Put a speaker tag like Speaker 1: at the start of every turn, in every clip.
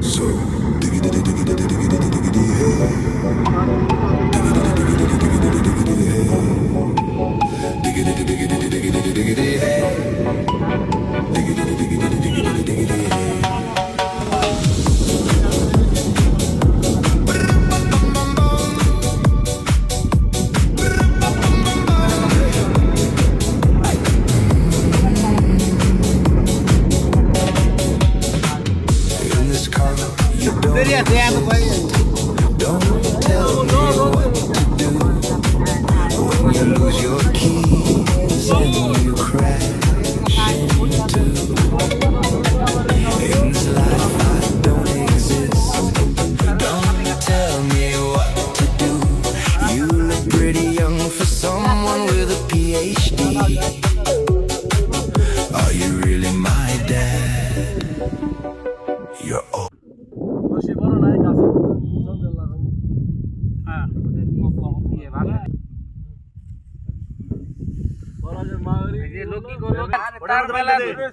Speaker 1: So, diggity diggity diggity diggity diggity hey. Diggity diggity diggity diggity hey. Diggity diggity diggity diggity hey. Diggity diggity diggity diggity hey. In this car, you don't tell me what to do when you lose your keys and you crash into. In this life, I don't exist. Don't tell me what to do. You look pretty young for someone with a PhD. Are you really my dad? You're old.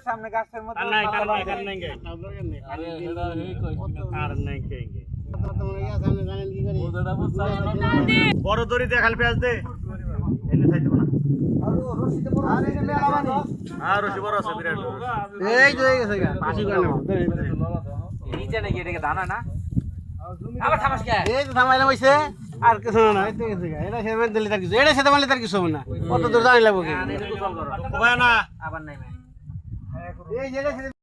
Speaker 2: সামনে গাছের মধ্যে
Speaker 3: বড় দড়ি দিয়ে খালি পেঁয়াজ দে এনে খাইতে না আর রশি বড় আছে বিরাট
Speaker 2: এই যে হয়ে গেছে গা পাশি করে নাও
Speaker 4: নিচে নাকি এটাকে দানা না আবার থামাস কে
Speaker 2: এই তো থামাইলাম হইছে আর কিছু না এই তো গেছে গা এটা সেটা দিলে তার কিছু এটা সেটা মারলে তার কিছু হবে না কত দূর জানি লাগবে
Speaker 3: না
Speaker 4: আবার নাই
Speaker 2: এই যে